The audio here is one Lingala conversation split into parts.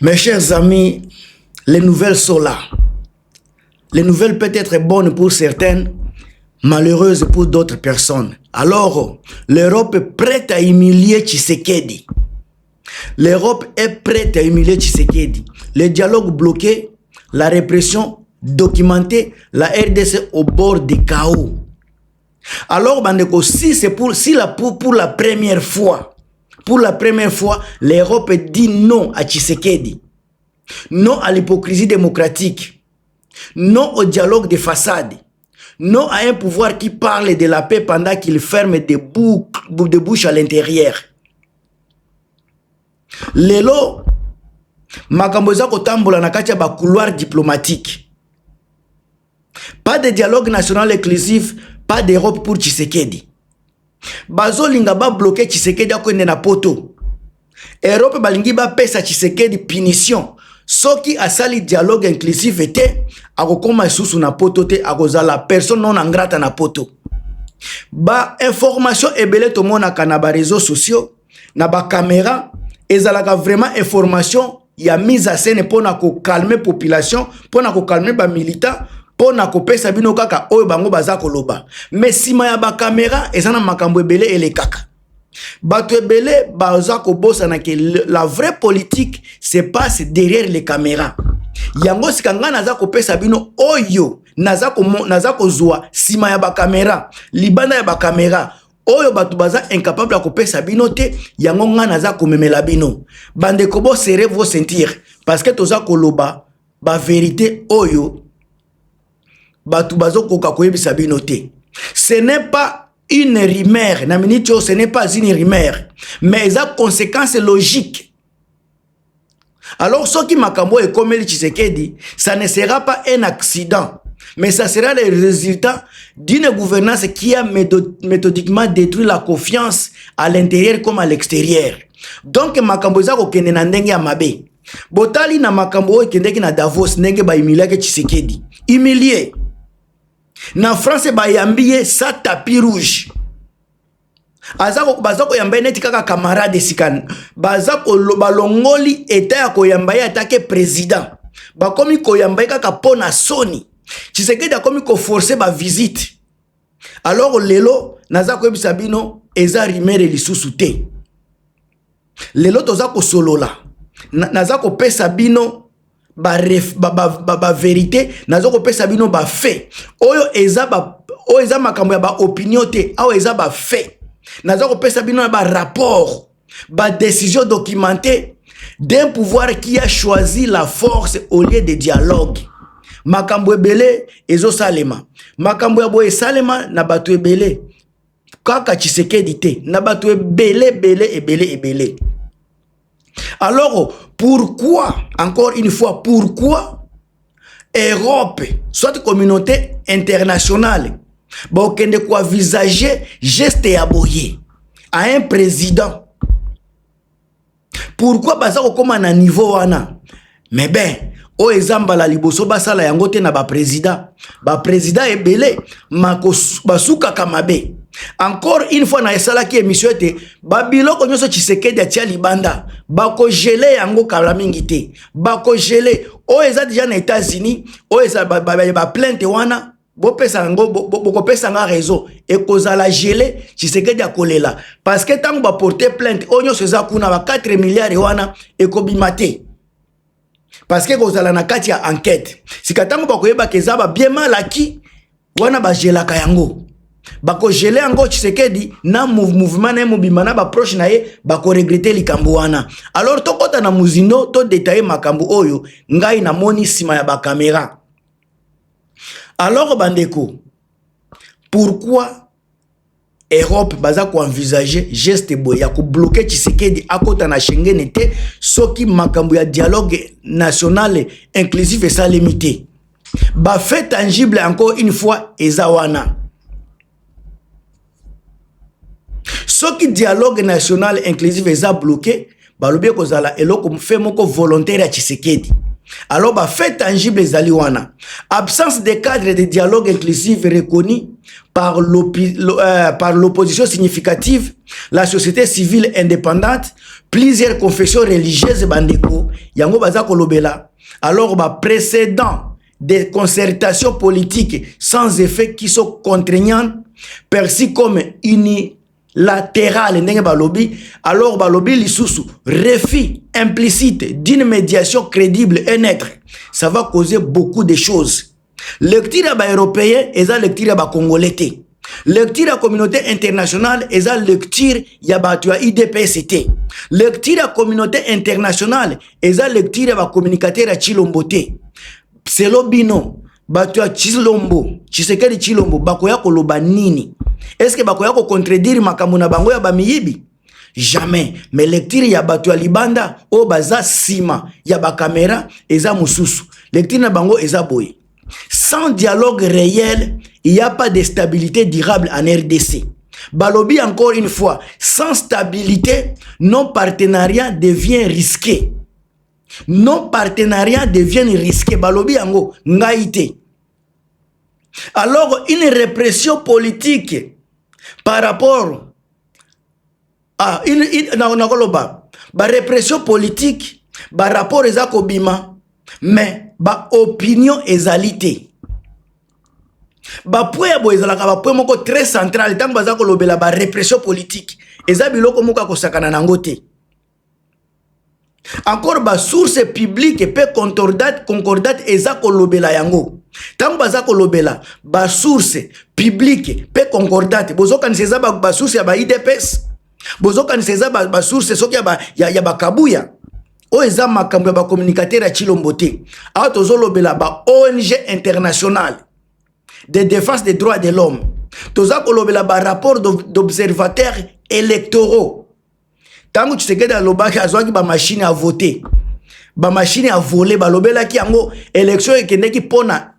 Mes chers amis, les nouvelles sont là. Les nouvelles peuvent être bonnes pour certaines, malheureuses pour d'autres personnes. Alors, l'Europe est prête à humilier Tshisekedi. L'Europe est prête à humilier Tshisekedi. Le dialogue bloqué, la répression documentée, la RDC au bord du chaos. Alors, Bandeko, si c'est pour la première fois, l'Europe dit non à Tshisekedi, non à l'hypocrisie démocratique, non au dialogue de façade, non à un pouvoir qui parle de la paix pendant qu'il ferme des bouches à l'intérieur. Lelo, makamboza kotambola na kati ya ba couloir diplomatique. Pas de dialogue national inclusif, pas d'Europe pour Tshisekedi. Bazo linga ba bloqué Tshisekedi akwende na poto. Europe balingi ba pesa Tshisekedi punition. Soki asali dialogue inclusif ete akokoma susu na poto te akozala personne non ingrata na poto. Ba information ebele to mona kana ba réseaux sociaux na ba caméra ezalaka vraiment information ya mise à scène pour na ko calmer population, pour na ko calmer ba militant, pour na ko pesa bino kaka oyo bango baza koloba. Mais sima ya ba caméra ezana makambo ebele ele kaka. Bato ebele baza ko bossa na ke la vraie politique se passe derrière les caméras. Yango sikanga naza ko pesa bino oyo naza ko zwa sima ya ba caméra, libanda ya ba caméra. Oyo batu baza incapable ko pesa bino te, yango nga naza ko memela bino. Bande ko bo serrer vos sentir parce que toza ko loba ba vérité oyo batu bazo koka koyebisa bino te. Ce n'est pas une rumeur, na minute ce n'est pas une rumeur, mais ça conséquence logique. Alors ce qui makambo et comme le Tshisekedi, ça ne sera pas un accident, mais ça sera le résultat d'une gouvernance qui a méthodiquement détruit la confiance à l'intérieur comme à l'extérieur. Donc makambo za ko kende na ndenge ya mabe. Botali na makambo kende ki na Davos ndenge ba humilier ke Tshisekedi. Humilier. Na France ba yambiye sa tapis rouge. Bazako yambaye neti kaka camarade sikan. Bazako balongoli eta ya ko yambaye atake président. Bakomi ko yambaye kaka pona soni. Tshisekedi akomi ko forcer ba visite. Alors lelo nazako yebisa bino eza rimere lisusu te. Lelo toza ko solola. Nazako pesa bino ba vérité, nazako pesa bino ba fait. Oyo eza makambo ya ba opinion te, ayo eza ba fait. Nazako pesa bino ba rapport, ba décision documentée d'un pouvoir qui a choisi la force au lieu de dialogue. Makambo ebele ezo salema. Makambo ya boye salema na batu ebele. Kaka Tshisekedi te, na batu ebele. Alors, pourquoi, encore une fois, pourquoi Europe, soit communauté internationale, bon, kende quoi visager geste ya boye à un président? Pourquoi baza kokoma na niveau wana? Mais ben, o ezamba la liboso basala yango te na ba président ebele basuka kamabe. Encore une fois na esala ki émission te babiloko nyoso Tshisekedi atia libanda bako gelé yango kala mingi te bako gelé o eza déjà na États-Unis o eza ba plainte wana bo pesa ngo boko pesa nga réseau e kozala gelé Tshisekedi akolela parce que tango ba porter plainte o nyoso eza kuna ba 4 milliards wana e kobimate parce que kozala na kati ya enquête sikatango bako yeba kezaba bien malaki wana ba gelaka yango. Bako gelé yango Tshisekedi na mouvement na mobima na ba proche na ye bako regretter likambo wana. Alors tokota na muzino to détailler makambo oyo ngai na moni sima ya ba caméra. Alors bandeko, pourquoi Europe baza ko envisager geste boya ko bloquer Tshisekedi akota na Schengen te soki makambo ya dialogue national inclusif et ça limité. Ba fait tangible encore une fois ezawana. Ce qui dialogue national inclusif est bloqué, balobie kozala eloko fait moko volontaire à Tshisekedi. Alors, fait tangible les aliwana. Absence de cadre de dialogue inclusif reconnu par l'opposition significative, la société civile indépendante, plusieurs confessions religieuses bandeko, yango baza kolobela. Alors, précédent des concertations politiques sans effet qui sont contraignantes, perçues comme unilatérales, alors balobi lisusu, refus implicite d'une médiation crédible et neutre, ça va causer beaucoup de choses. Lecture européen et la lecture congolais. Lecture à communauté internationale et la lecture ya IDPST. Lecture à communauté internationale et la lecture à communicateur à Chilombote. Selo bino batu ya Chilombo, Tshisekedi Chilombo bakoya koloba nini? Est-ce que bakoya ko contredire makambo na bango ya bamiyibi? Jamais. Mais lecture ya batu ya Libanda o baza sima ya ba caméra eza mususu. Lecture na bango eza boye. Sans dialogue réel, il n'y a pas de stabilité durable en RDC. Balobi encore une fois, sans stabilité, non-partenariat devient risqué. Non-partenariat devient risqué. Balobi ango ngaïté. Alors, une répression politique par rapport à une répression politique par rapport à Kobima, mais ba opinion ezalité. Ba poya bo ezalaka ba poya moko très central tant baza ko lobela ba répression politique. Eza biloko moka ko sakana nangote. Encore ba source publique pe concordate eza ko lobela yango. Tant baza ko lobela ba source publique pe concordate. Bozo kan seza ba source ya ba IDPS. Bozo kan seza ba source soki ya ba Kabuya. O eza makambo ya ba communicateur ya Chilombote. A tozolobela ba ONG internationale de défense des droits de l'homme. Toza kolobela ba rapport d'observateurs électoraux. Tango Tshisekedi alobaki azwaki ba machine à voter. Ba machine à voler balobela ki yango élection ekendeki pona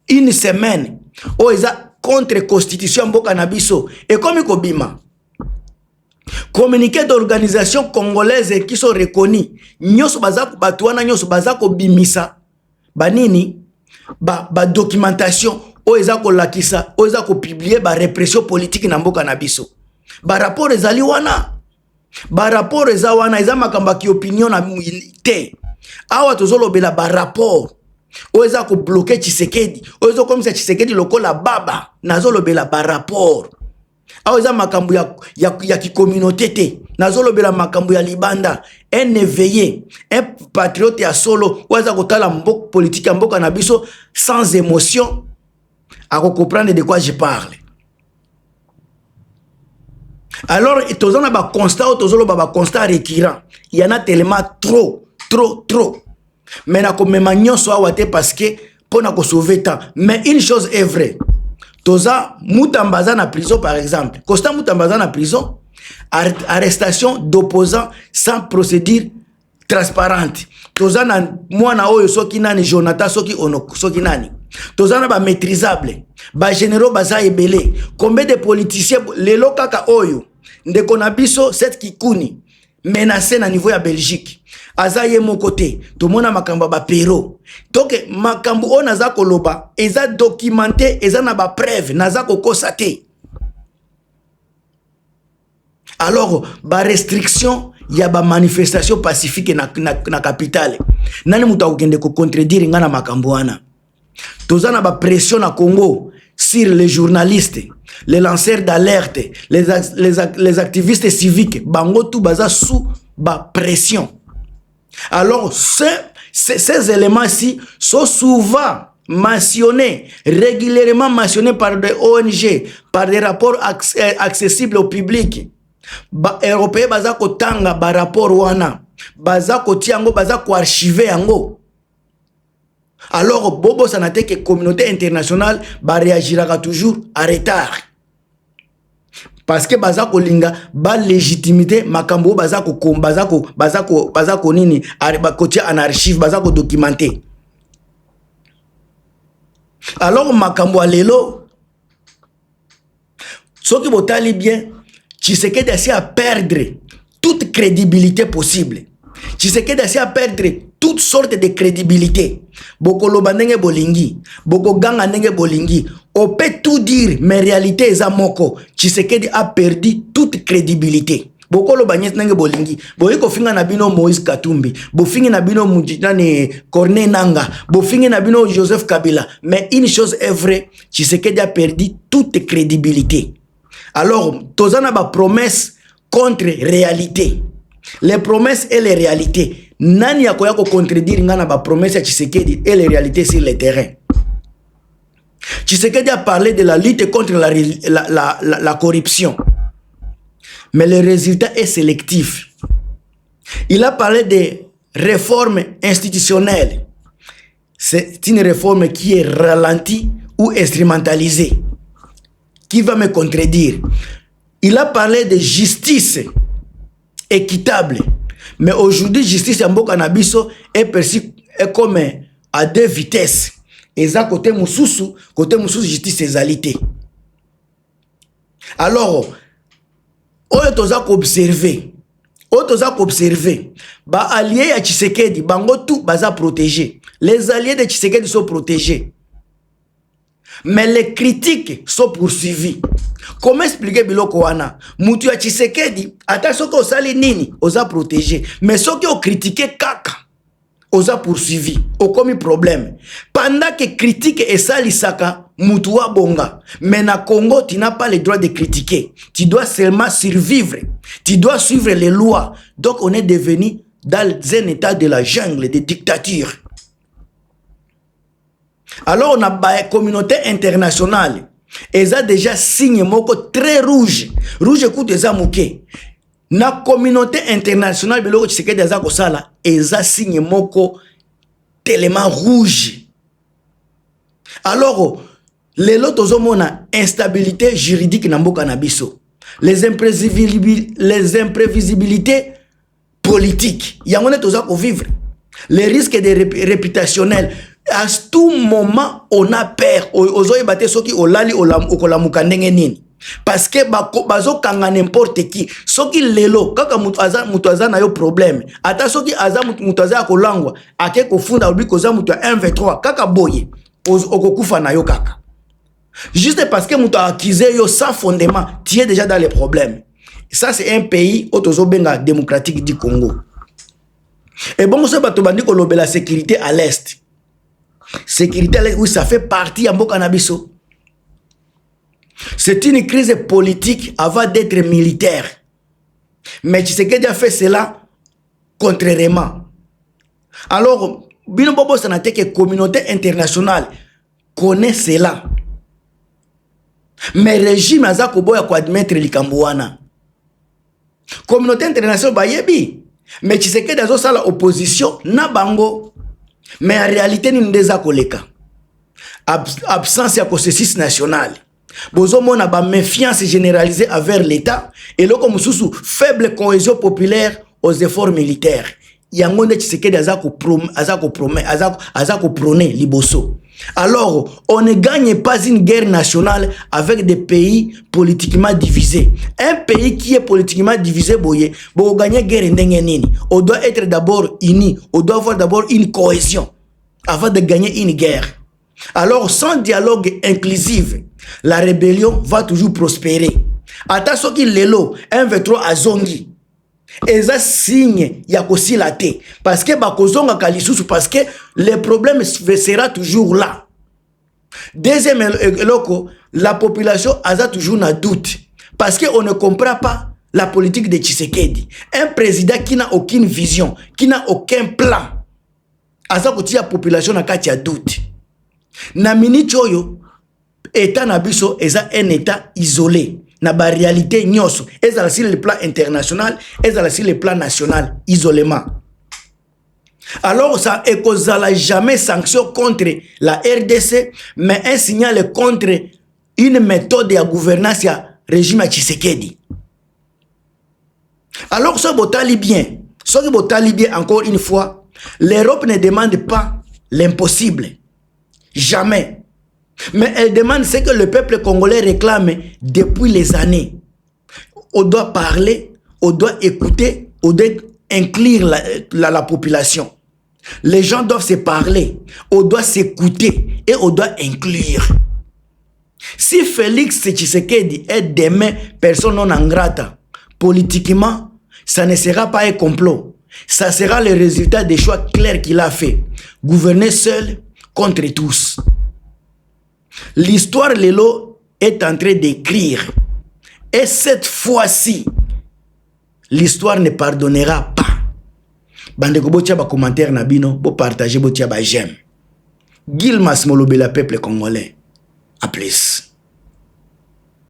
une semaine. O eza contre constitution mboka na biso. Et comme kobima communiqué d'organisations congolaises qui sont reconnues. Nyoso bazako batuana nyoso bazako bimisa. Banini ba documentation o ezako lakisa o ezako publier ba répression politique na mboka na biso. Ba rapport ezali wana. Ba rapport eza wana eza makamba ki opinion na te. Awa tozolobela ba rapport o ezako bloquer Tshisekedi. O ezako comme ça Tshisekedi lokola baba nazolobela ba rapport. Awa eza makambo ya ki communauté te. Nazolobela makambo ya Libanda. Un éveillé, un patriote ya solo, ou ezako tala mbok politique ya mboka na biso sans émotion. À comprendre de quoi je parle. Alors, tous on a un constat, tous on a un constat récurrent. Il y en a tellement trop. Mais na ko memanyo so awate parce que pour na ko sauver temps. Mais une chose est vraie. Toza Mutambaza na prison par exemple. Costa Mutambaza na prison, arrestation d'opposants sans procédure transparente. Toza na mwana oyo soki nani Jonathan soki ono soki nani. Toza na ba maîtrisable, ba généraux baza ebele. Combien de politiciens lelo kaka oyo ndeko na biso cette kikuni menacé na niveau ya Belgique. Azaye mon côté, tout le monde a makambo ba pero. Donc makambo on naza koloba, eza documenté, eza na ba preuve, naza ko kosate. Alors ba restriction ya ba manifestation pacifique na capitale. Nani muta okende ko contredire ngana makambo wana. Tozana ba pression na Congo sur les journalistes, les lanceurs d'alerte, les activistes civiques, bango tout baza sous ba pression. Alors ces éléments-ci sont souvent mentionnés, régulièrement mentionnés par des ONG, par des rapports accessibles au public. Ba européen baza ko tanga ba rapport wana, baza ko tiango, baza ko archiver yango. Alors bobo ça n'a été que communauté internationale ba réagira toujours en retard. Parce que baza ko linga ba légitimité makambo baza ko nini ba kotia en archive baza ko documenter. Alors makambo alelo soki botali bien Tshisekedi a perdre toute crédibilité possible. Tshisekedi a perdre toutes sortes de crédibilité. Boko lobandenge bolingi, boko ganga nenge bolingi. On peut tout dire, mais réalité est moko. Tshisekedi a perdu toute crédibilité. Boko lobanyes nenge bolingi. Boyiko finga nabino Moïse Katumbi. Bofingi nabino Mujitane Corneille Nanga. Bofingi nabino Joseph Kabila. Mais une chose est vraie, Tshisekedi a perdu toute crédibilité. Alors, tozana ba promesse contre réalité. Les promesses et les réalités. Nani yakoya ko contredire ngana ba promesse ya Tshisekedi et les réalités sur le terrain. Tshisekedi a parlé de la lutte contre la corruption. Mais le résultat est sélectif. Il a parlé de réformes institutionnelles. C'est une réforme qui est ralentie ou instrumentalisée. Qui va me contredire? Il a parlé de justice équitable. Mais aujourd'hui, justice en Mboka na biso est perçue comme à deux vitesses. Et ça, côté Moussoussou, justice égalité. Alors, oyo toza observer. Ba alliés à Tshisekedi, bango tout baza protégé. Les alliés de Tshisekedi sont protégés. Mais les critiques sont poursuivies. Comment expliquer biloko wana? Mutu ya Tshisekedi, ata soki osali nini, oza protégé. Mais soki o critiquer kaka, oza poursuivi. Okomi problème. Pendant que critique et salisaka, mutu wa bonga. Mais na Congo, tu n'as pas le droit de critiquer. Tu dois seulement survivre. Tu dois suivre les lois. Donc on est devenu dans un état de la jungle, de dictature. Alors on a une communauté internationale. Ils ont déjà signé moko très rouge. Rouge écoute des amouké. Na communauté internationale beloko Tshisekedi aza kosala, ils ont signé moko tellement rouge. Alors les lotos omona instabilité juridique na mboka na biso. Les imprévisibilités politiques. Yangone toza ko vivre. Les risques de réputationnels. À tout moment, on a peur. Ozoye bate soki olali okolamuka ndenge nini. Parce que bazo kanga n'importe qui. Soki lelo kaka mutu aza na yo problème. Ata soki aza mutu aza kolangwa, ake kofunda obi koza mutu 1v3 kaka boye. Okokufa na yo kaka. Juste parce que mutu a accusé yo sans fondement, tu es déjà dans les problèmes. Ça c'est un pays otozo benga démocratique du Congo. Et bon ça bato bandi ko lobe la sécurité à l'est. Sécurité, oui, ça fait partie en Mboka na biso. C'est une crise politique avant d'être militaire. Mais Tshisekedi a fait cela contrairement. Alors, Bino Bobo Sanate que la communauté internationale connaît cela. Mais le régime a koboya ko admettre likambouana. Communauté internationale bayebi. Mais Tshisekedi a sala opposition na bango. Mais en réalité, nous n'avons pas absence de processus national. Bozo mona ba méfiance généralisée envers l'État et là comme sous faible cohésion populaire aux efforts militaires. Yangonde Tshisekedi azako prôner liboso. Alors, on ne gagne pas une guerre nationale avec des pays politiquement divisés. Un pays qui est politiquement divisé, pour gagner guerre nini. On doit être d'abord unis, on doit avoir d'abord une cohésion avant de gagner une guerre. Alors, sans dialogue inclusif, la rébellion va toujours prospérer. Attention qu'il lelo, 1v3 à Zongi. Et ça signe yakosi la té parce que bakozonga kalisusu parce que le problème sera toujours là. Deuxième loko, la population a toujours un doute parce que on ne comprend pas la politique de Tshisekedi. Un président qui n'a aucune vision, qui n'a aucun plan. Aza kotia population na kati ya doute. Na mini choyo état na biso eza un état isolé. Na ba réalité nyoso ezala sur le plan international ezala sur le plan national isolément. Alors ça ekozala jamais sanction contre la RDC mais un signal contre une méthode de gouvernance ya régime à Tshisekedi. Alors ça botali bien encore une fois, l'Europe ne demande pas l'impossible jamais. Mais elle demande ce que le peuple congolais réclame depuis les années. On doit parler, on doit écouter, on doit inclure la population. Les gens doivent se parler, on doit s'écouter et on doit inclure. Si Félix Tshisekedi est demain personne non grata, politiquement, ça ne sera pas un complot. Ça sera le résultat des choix clairs qu'il a fait. Gouverner seul contre tous. L'histoire Lelo est en train d'écrire. Et cette fois-ci, l'histoire ne pardonnera pas. Bandeko botia ba commentaire na bino, bo partager botia ba j'aime. Gilmas Molobela peuple congolais. A plus.